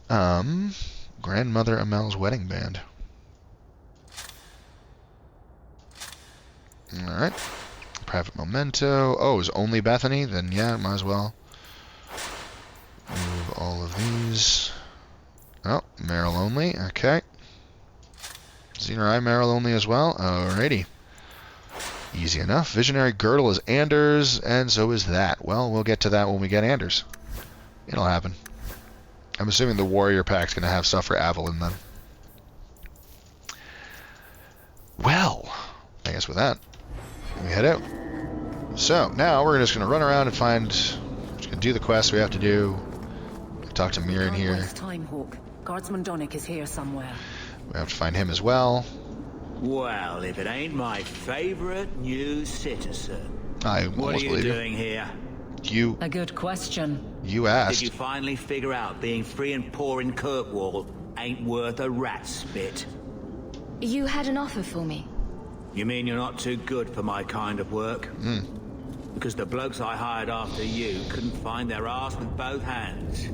Grandmother Amel's wedding band. Alright. Private memento. Oh, is only Bethany? Then yeah, might as well. Move all of these. Oh, Meryl only. Okay. Xenar Meryl only as well. Alrighty. Easy enough. Visionary Girdle is Anders, and so is that. Well, we'll get to that when we get Anders. It'll happen. I'm assuming the Warrior Pack's going to have stuff for Avalon then. Well, I guess with that, we head out. So, now we're just going to run around and find... We're just going to do the quest we have to do. Talk to Mirren here. Waste time, Hawk. Guardsman Donnick is here somewhere. We have to find him as well. Well, if it ain't my favorite new citizen. I What are almost you believe doing here? You. A good question. You asked. Did you finally figure out being free and poor in Kirkwall ain't worth a rat's spit? You had an offer for me. You mean you're not too good for my kind of work? Because the blokes I hired after you couldn't find their arse with both hands.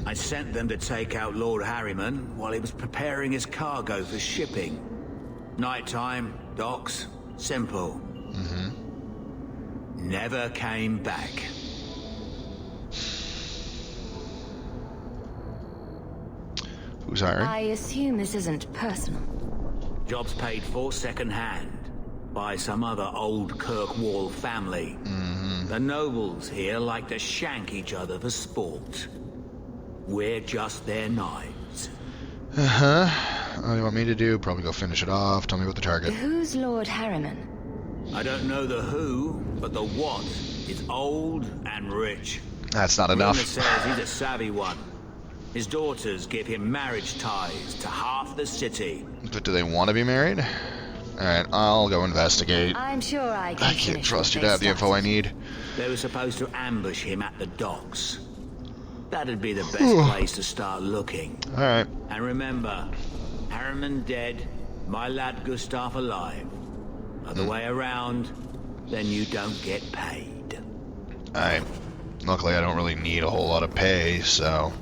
I sent them to take out Lord Harriman while he was preparing his cargo for shipping. Nighttime, docks, simple. Never came back. Who's hiring? I assume this isn't personal. Jobs paid for second-hand by some other old Kirkwall family. The nobles here like to shank each other for sport. We're just their knives. What do you want me to do? Probably go finish it off. Tell me about the target. Who's Lord Harriman? I don't know the who, but the what is old and rich. That's not enough. Rumor says he's a savvy one. His daughters give him marriage ties to half the city. But do they want to be married? Alright, I'll go investigate. I'm sure I can. I can't trust you to have the info I need. They were supposed to ambush him at the docks. That'd be the best place to start looking. Alright. And remember, Harriman dead, my lad Gustav alive. Other way around, then you don't get paid. Alright. Luckily, I don't really need a whole lot of pay, so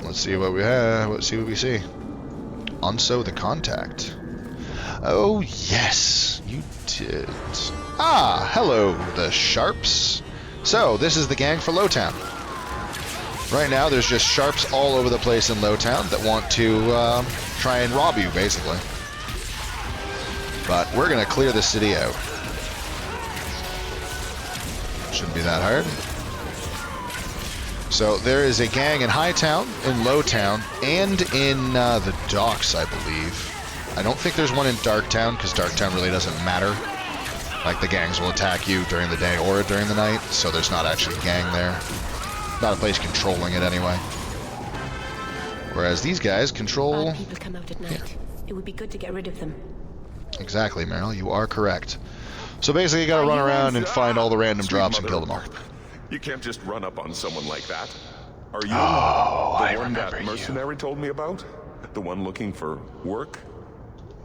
let's see what we have. Let's see what we see. Unso the contact. Oh, yes, you did. Ah, hello, the Sharps. So, this is the gang for Lowtown. Right now, there's just Sharps all over the place in Lowtown that want to try and rob you, basically. But we're going to clear the city out. Shouldn't be that hard. So there is a gang in Hightown, in Lowtown, and in the docks, I believe. I don't think there's one in Darktown, because Darktown really doesn't matter. Like, the gangs will attack you during the day or during the night, so there's not actually a gang there. Not a place controlling it anyway. Whereas these guys control... People come out at night. Yeah. It would be good to get rid of them. Exactly, Meryl. You are correct. So basically, you gotta run around and find all the random drops and kill them all. You can't just run up on someone like that. Are you the one that mercenary told me about? The one looking for work?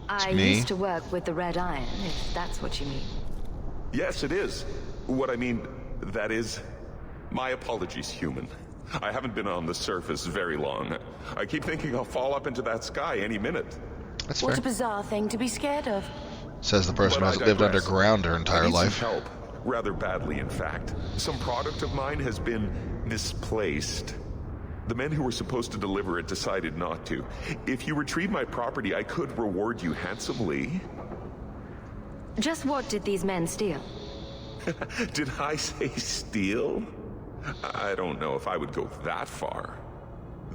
I used to work with the Red Iron, if that's what you mean. Yes, it is. What I mean, that is... My apologies, human. I haven't been on the surface very long. I keep thinking I'll fall up into that sky any minute. That's What fair. a bizarre thing to be scared of. Says the person who But has I lived digress. underground their entire I need life. some help. Rather badly, in fact. Some product of mine has been misplaced. The men who were supposed to deliver it decided not to. If you retrieve my property, I could reward you handsomely. Just what did these men steal? Did I say steal? I don't know if I would go that far.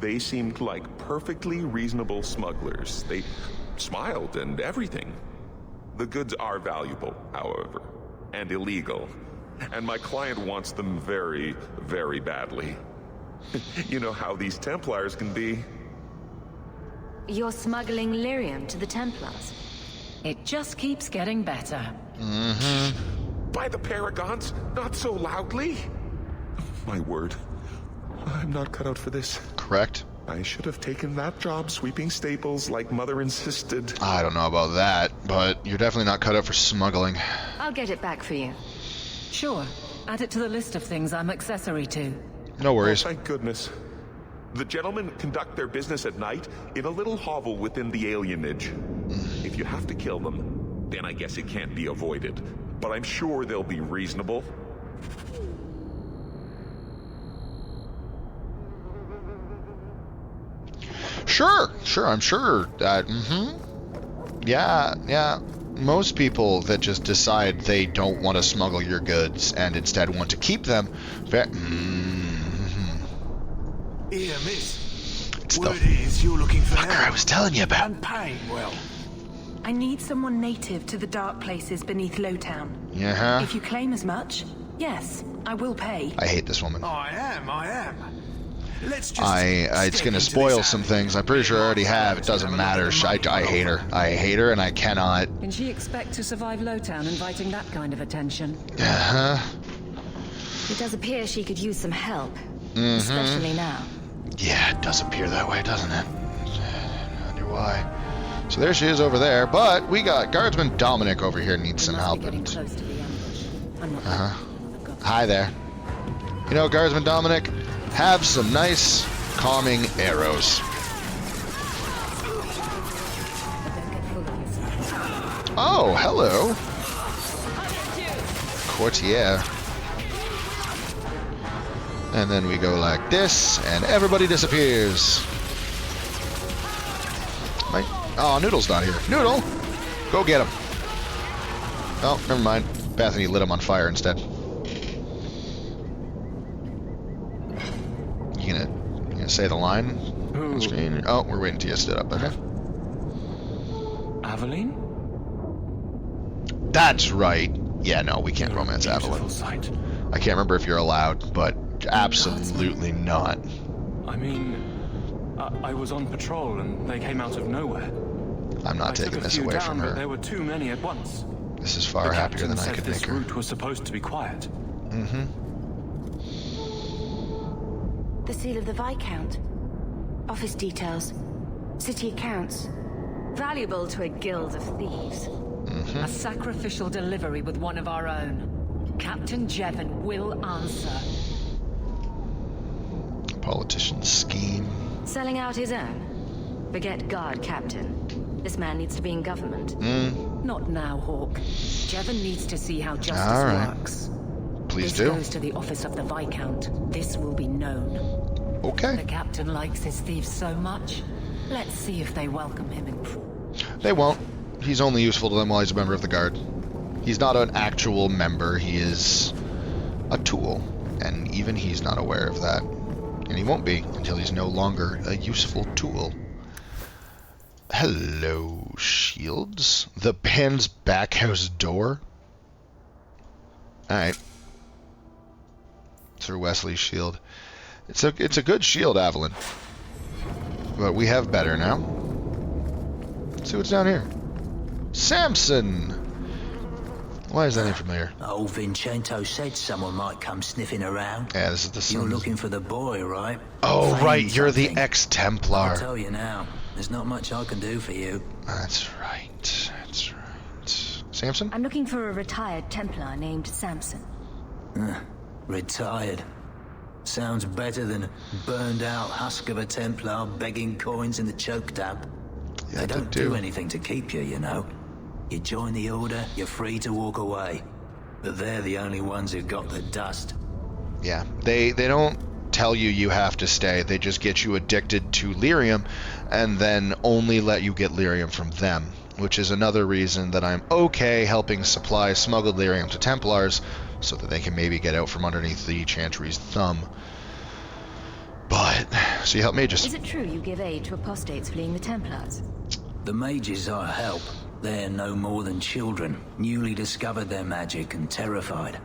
They seemed like perfectly reasonable smugglers. They smiled and everything. The goods are valuable, however, and illegal. And my client wants them very, very badly. You know how these Templars can be. You're smuggling lyrium to the Templars? It just keeps getting better. By the Paragons, not so loudly. My word. I'm not cut out for this. Correct. I should have taken that job sweeping stables like Mother insisted. I don't know about that, but you're definitely not cut out for smuggling. I'll get it back for you. Sure. Add it to the list of things I'm accessory to. No worries. Oh, thank goodness. The gentlemen conduct their business at night in a little hovel within the alienage. If you have to kill them, then I guess it can't be avoided. But I'm sure they'll be reasonable. Sure, I'm sure that, Yeah. Most people that just decide they don't want to smuggle your goods and instead want to keep them, Here, miss. It's Word the is you're looking for fucker I was telling you about. and paying well. I need someone native to the dark places beneath Lowtown. Yeah. If you claim as much, yes, I will pay. I hate this woman. I am. Let's just It's gonna spoil some things. I'm pretty sure I already have. It doesn't matter. I hate her. I hate her, and I cannot. Can she expect to survive Lowtown inviting that kind of attention? It does appear she could use some help. Especially now. Yeah, it does appear that way, doesn't it? I wonder why. So there she is over there, but we got Guardsman Dominic over here needs some help. Hi there. You know, Guardsman Dominic, have some nice, calming arrows. Oh, hello. Courtier. And then we go like this, and everybody disappears. Oh, Noodle's not here. Noodle! Go get him. Oh, never mind. Bethany lit him on fire instead. You gonna say the line on screen? Oh, we're waiting till you stood up. Okay. Aveline? That's right. Yeah, no, we can't romance Aveline. Sight. I can't remember if you're allowed, but absolutely not. I mean, I was on patrol and they came out of nowhere. I'm not taking this away from her. But there were too many at once. This is far happier than I could make her. This route was supposed to be quiet. The seal of the Viscount. Office details. City accounts. Valuable to a guild of thieves. A sacrificial delivery with one of our own. Captain Jevon will answer. Politician's scheme. Selling out his own? Forget guard captain. This man needs to be in government. Not now, Hawk. Jevon needs to see how justice All right. works. Please This do. goes to the office of the Viscount. This will be known. Okay. The captain likes his thieves so much. Let's see if they welcome him in. They won't. He's only useful to them while he's a member of the guard. He's not an actual member. He is a tool. And even he's not aware of that. And he won't be until he's no longer a useful tool. Hello, shields. The band's back house door. Alright. Through Wesley's shield. It's a good shield, Aveline. But we have better now. Let's see what's down here. Samson! Why is that name familiar? Old Vincento said someone might come sniffing around. Yeah, this is the son. You're looking for the boy, right? Oh, Find right, you're the something. ex-Templar. I'll tell you now, there's not much I can do for you. That's right. That's right. Samson? I'm looking for a retired Templar named Samson. Retired. Sounds better than burned out husk of a Templar begging coins in the choke damp. Yeah, they don't do. do anything to keep you, you know. You join the Order, you're free to walk away. But they're the only ones who've got the dust. Yeah, they don't tell you have to stay. They just get you addicted to lyrium and then only let you get lyrium from them. which is another reason that I'm okay helping supply smuggled lyrium to Templars so that they can maybe get out from underneath the Chantry's thumb. But, so you help mages. Is it true you give aid to apostates fleeing the Templars? The mages I help, they're no more than children, newly discovered their magic and terrified.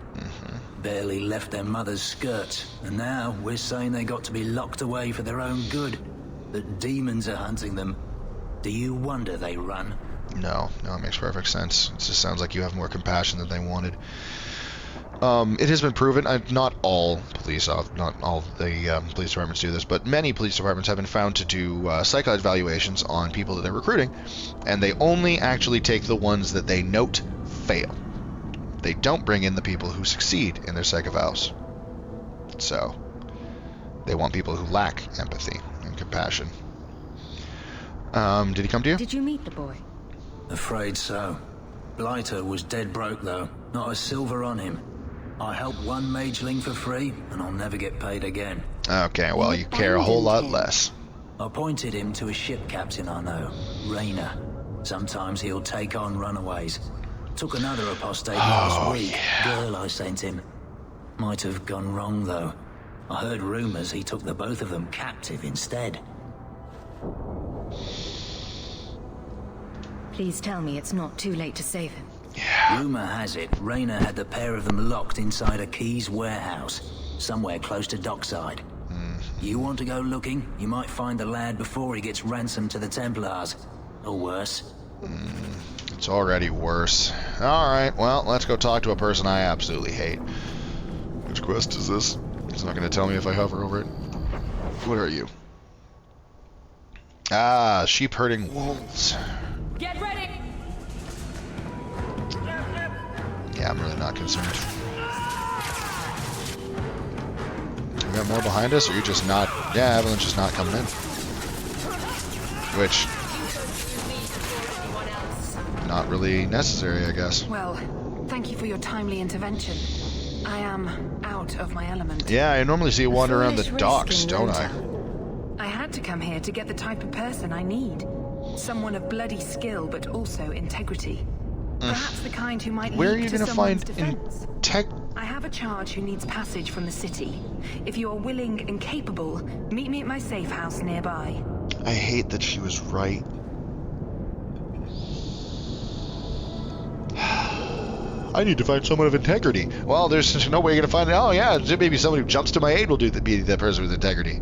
Barely left their mother's skirts, and now we're saying they got to be locked away for their own good. That demons are hunting them. Do you wonder they run? No, it makes perfect sense. It just sounds like you have more compassion than they wanted. It has been proven, not all police departments do this, but many police departments have been found to do psych evaluations on people that they're recruiting, and they only actually take the ones that they note fail. They don't bring in the people who succeed in their psych evals. So, they want people who lack empathy and compassion. Did he come to you? Did you meet the boy? Afraid so. Blighter was dead broke though, not a silver on him. I helped one mageling for free, and I'll never get paid again. Okay, well, you care a whole lot less. I pointed him to a ship captain I know, Rayner. Sometimes he'll take on runaways. Took another apostate last week, girl I sent him. Might have gone wrong though. I heard rumors he took the both of them captive instead. Please tell me it's not too late to save him. Rumor has it, Rayner had the pair of them locked inside a Keys warehouse, somewhere close to dockside. You want to go looking? You might find the lad before he gets ransomed to the Templars. Or worse. It's already worse. Alright, well, let's go talk to a person I absolutely hate. Which quest is this? It's not going to tell me if I hover over it. What are you? Ah, sheep herding wolves. Get ready! Yeah, I'm really not concerned. We got more behind us, or you're just not... Yeah, Evelyn's just not coming in. Which... not really necessary, I guess. Well, thank you for your timely intervention. I am out of my element. Yeah, I normally see you wander around the docks, don't I? I had to come here to get the type of person I need. Someone of bloody skill, but also integrity. Perhaps the kind who might Where are lead you to going to someone's find defense. I have a charge who needs passage from the city. If you are willing and capable, meet me at my safe house nearby. I hate that she was right. I need to find someone of integrity. Well, there's no way you're going to find it. Oh, yeah, maybe somebody who jumps to my aid will be that person with integrity.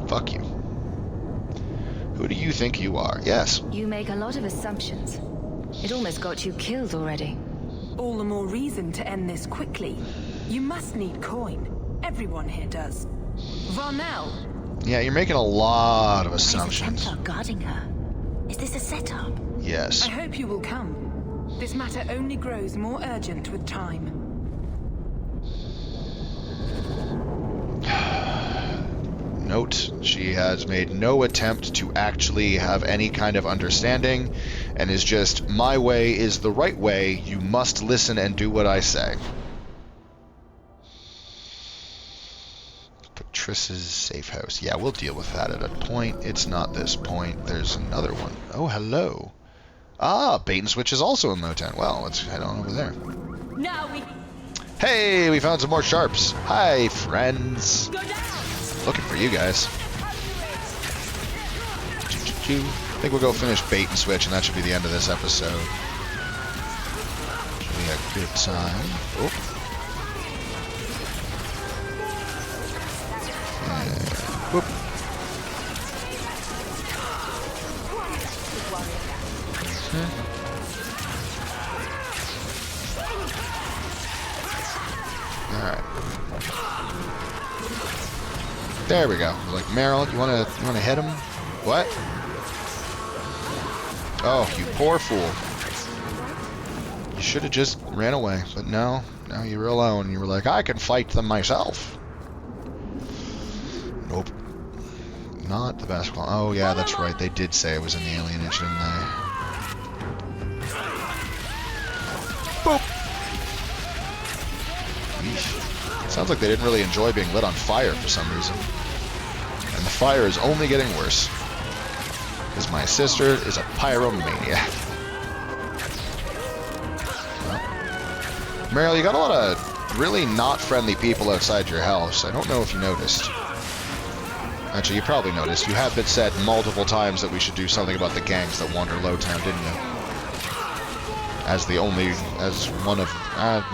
Fuck you. Who do you think you are? Yes. You make a lot of assumptions. It almost got you killed already. All the more reason to end this quickly. You must need coin. Everyone here does. Varnell. Yeah, you're making a lot of assumptions. Templar guarding her. Is this a setup? Yes. I hope you will come. This matter only grows more urgent with time. Note, she has made no attempt to actually have any kind of understanding, and is just, my way is the right way, you must listen and do what I say. Patrice's safe house. Yeah, we'll deal with that at a point. It's not this point. There's another one. Oh, hello. Ah, Bait and Switch is also in Low-10. Well, let's head on over there. Now we... Hey, we found some more sharps. Hi, friends. Looking for you guys. I think we'll go finish Bait and Switch, and that should be the end of this episode. Should be a good time. Oh. Whoop. Alright. There we go. Like, Meryl, you wanna hit him? What? Oh, you poor fool. You should have just ran away, but no. Now you were alone. You were like, I can fight them myself. Nope. Not the basketball. Oh, yeah, that's right. They did say it was in the alienage, didn't they? Boop! Eesh. Sounds like they didn't really enjoy being lit on fire for some reason. And the fire is only getting worse. Because my sister is a pyromaniac. Well, Meryl, you got a lot of really not friendly people outside your house. I don't know if you noticed. Actually, you probably noticed. You have been said multiple times that we should do something about the gangs that wander Lowtown, didn't you?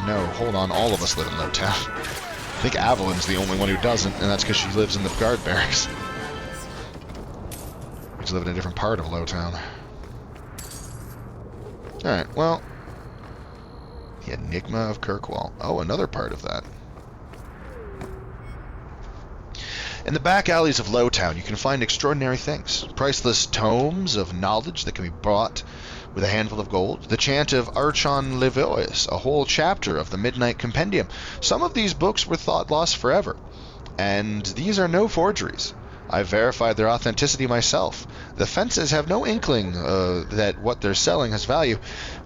No, hold on, all of us live in Lowtown. I think Evelyn's the only one who doesn't, and that's because she lives in the guard barracks. We live in a different part of Lowtown. Alright, well... The Enigma of Kirkwall. Oh, another part of that. In the back alleys of Lowtown, you can find extraordinary things. Priceless tomes of knowledge that can be bought with a handful of gold. The chant of Archon Levois, a whole chapter of the Midnight Compendium. Some of these books were thought lost forever, and these are no forgeries. I've verified their authenticity myself. The fences have no inkling that what they're selling has value.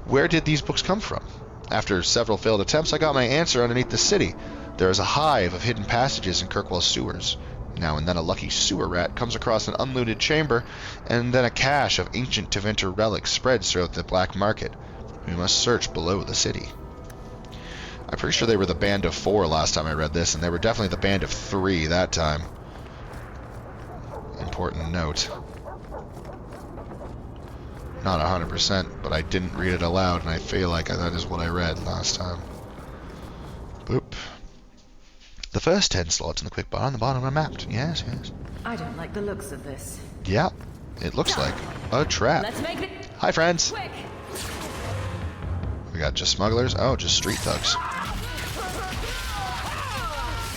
Where did these books come from? After several failed attempts, I got my answer underneath the city. There is a hive of hidden passages in Kirkwall's sewers. Now and then a lucky sewer rat comes across an unlooted chamber, and then a cache of ancient Tevinter relics spreads throughout the black market. We must search below the city. I'm pretty sure they were the Band of 4 last time I read this, and they were definitely the Band of 3 that time. Important note. Not 100%, but I didn't read it aloud, and I feel like that is what I read last time. Boop. The first 10 slots in the quick bar on the bottom are mapped. Yes, yes. I don't like the looks of this. Yeah, it looks like a trap. Let's make it Hi, friends. quick. We got just smugglers. Oh, just street thugs.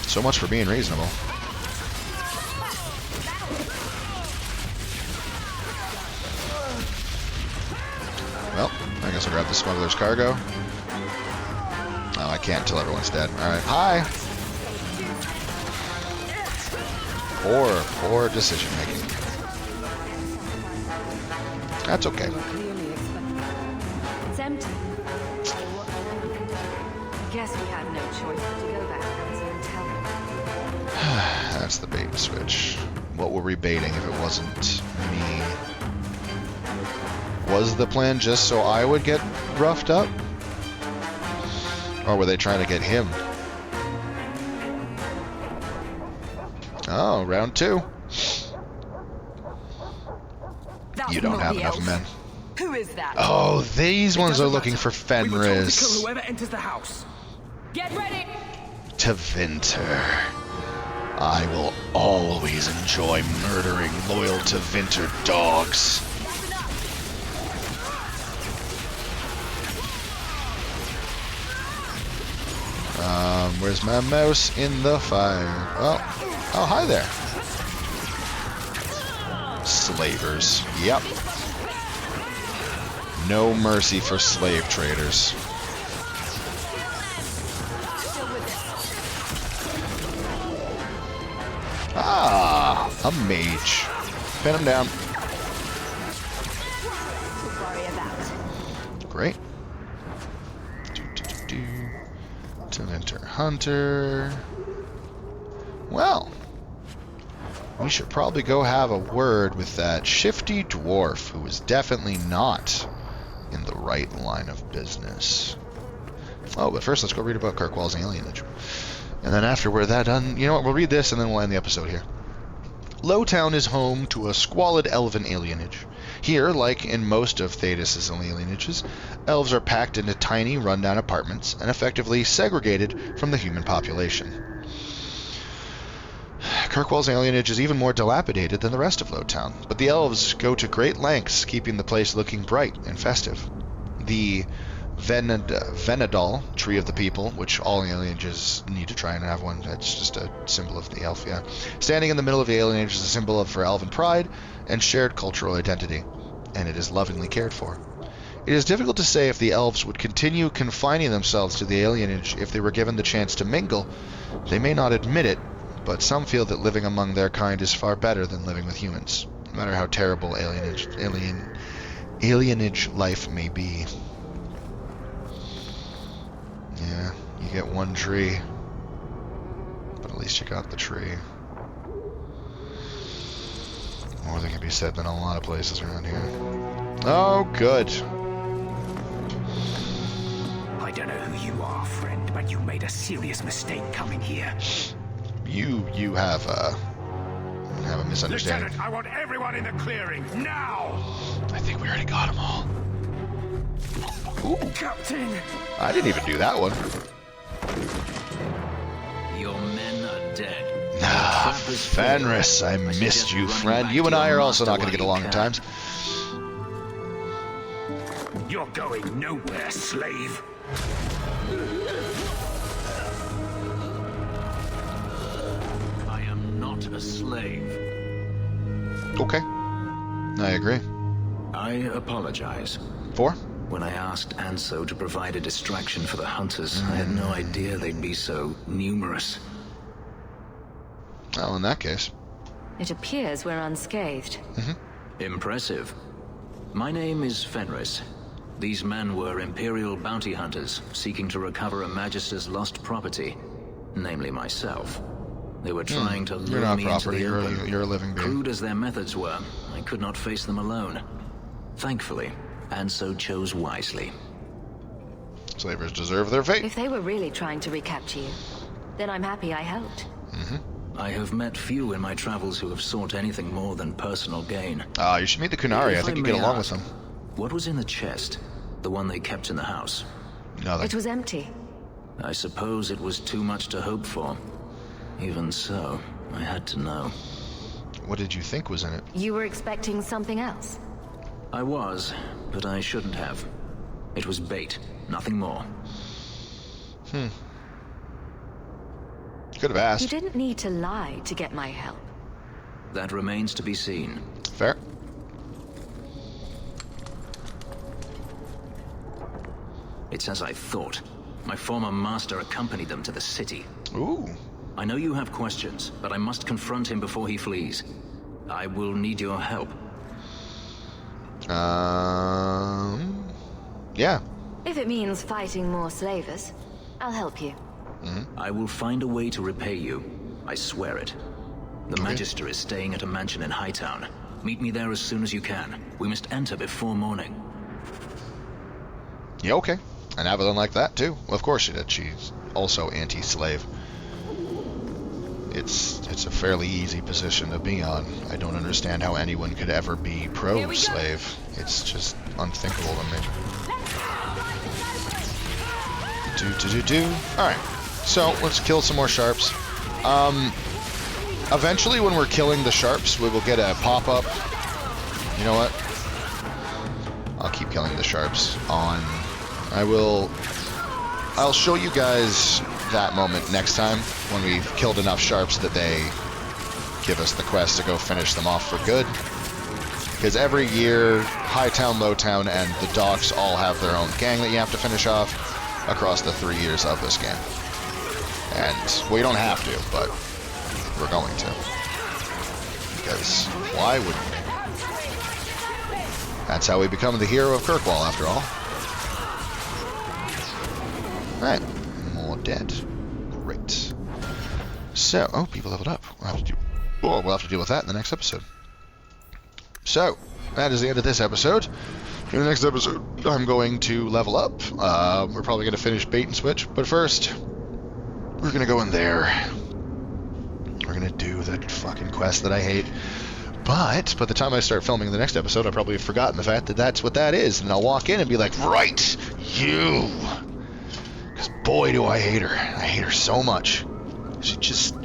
So much for being reasonable. Well, I guess I'll grab the smuggler's cargo. Oh, I can't until everyone's dead. Alright, hi! Poor decision making. That's okay. It's empty. Guess we had no choice but to go back and tell them. That's the bait and switch. What were we baiting if it wasn't me? Was the plan just so I would get roughed up? Or were they trying to get him? Oh, round 2. You don't have enough men. Who is that? Oh, these ones are looking for We were told to kill Fenris. whoever enters the house. Get ready. Tevinter. I will always enjoy murdering loyal Tevinter dogs. Where's my mouse? In the fire. Well, oh, hi there. Slavers. Yep. No mercy for slave traders. Ah, a mage. Pin him down. Great. Tevinter Hunter. Well, we should probably go have a word with that shifty dwarf who is definitely not in the right line of business. Oh, but first let's go read about Kirkwall's alienage. And then after we're that done, you know what, we'll read this and then we'll end the episode here. Lowtown is home to a squalid elven alienage. Here, like in most of Thedas' alienages, elves are packed into tiny, rundown apartments and effectively segregated from the human population. Kirkwall's alienage is even more dilapidated than the rest of Lowtown, but the elves go to great lengths keeping the place looking bright and festive. The Venedal, Tree of the People, which all alienages need to try and have one. That's just a symbol of the elf, yeah. Standing in the middle of the alienage is a symbol for elven pride and shared cultural identity, and it is lovingly cared for. It is difficult to say if the elves would continue confining themselves to the alienage if they were given the chance to mingle. They may not admit it, but some feel that living among their kind is far better than living with humans, no matter how terrible alienage life may be. Yeah, you get one tree, but at least you got the tree. More than can be said than a lot of places around here. Oh, good. I don't know who you are, friend, but you made a serious mistake coming here. You have a misunderstanding. Lieutenant, I want everyone in the clearing, now! I think we already got them all. Ooh. Captain! I didn't even do that one. Your men are dead. Ah, Fenris, I missed you, friend. You and I are also not going to get along at times. You're going nowhere, slave. I am not a slave. Okay. I agree. I apologize. For? When I asked Anso to provide a distraction for the hunters, I had no idea they'd be so numerous. Well, in that case. It appears we're unscathed. Impressive. My name is Fenris. These men were Imperial bounty hunters, seeking to recover a Magister's lost property, namely myself. They were trying to You're lure not me property, into the open. you're a living being. Crude as their methods were, I could not face them alone. Thankfully, Anso chose wisely. Slavers deserve their fate. If they were really trying to recapture you, then I'm happy I helped. I have met few in my travels who have sought anything more than personal gain. You should meet the Kunari. I think you get along with them. What was in the chest? The one they kept in the house? Nothing. It was empty. I suppose it was too much to hope for. Even so, I had to know. What did you think was in it? You were expecting something else? I was, but I shouldn't have. It was bait, nothing more. Could have asked. You didn't need to lie to get my help. That remains to be seen. Fair. It's as I thought. My former master accompanied them to the city. Ooh. I know you have questions, but I must confront him before he flees. I will need your help. Yeah. If it means fighting more slavers, I'll help you. I will find a way to repay you. I swear it. The Magister is staying at a mansion in Hightown. Meet me there as soon as you can. We must enter before morning. Yeah, okay. And Avalon like that, too. Well, of course she did. She's also anti-slave. It's a fairly easy position to be on. I don't understand how anyone could ever be pro-slave. It's just unthinkable to me. Alright. So, let's kill some more sharps. Eventually, when we're killing the sharps, we will get a pop-up. You know what? I'll keep killing the sharps on... I'll show you guys that moment next time, when we've killed enough sharps that they give us the quest to go finish them off for good. Because every year, Hightown, Lowtown, and the Docks all have their own gang that you have to finish off across the 3 years of this game. And we don't have to, but we're going to. Because why wouldn't we? That's how we become the hero of Kirkwall, after all. Alright, more dead. Great. So, oh, people leveled up. We'll have to deal with that in the next episode. So, that is the end of this episode. In the next episode, I'm going to level up. We're probably going to finish Bait and Switch, but first, we're going to go in there. We're going to do the fucking quest that I hate. But by the time I start filming the next episode, I'll probably have forgotten the fact that that's what that is. And I'll walk in and be like, right, you. Because boy, do I hate her. I hate her so much. She just...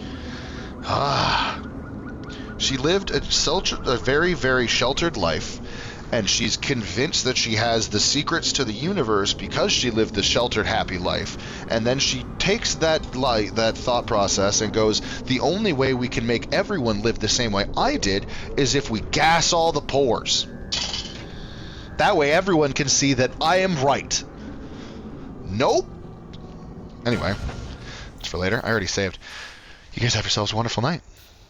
She lived a very, very sheltered life. And she's convinced that she has the secrets to the universe because she lived the sheltered, happy life. And then she takes that thought process and goes, the only way we can make everyone live the same way I did is if we gas all the pores. That way everyone can see that I am right. Nope. Anyway, it's for later. I already saved. You guys have yourselves a wonderful night.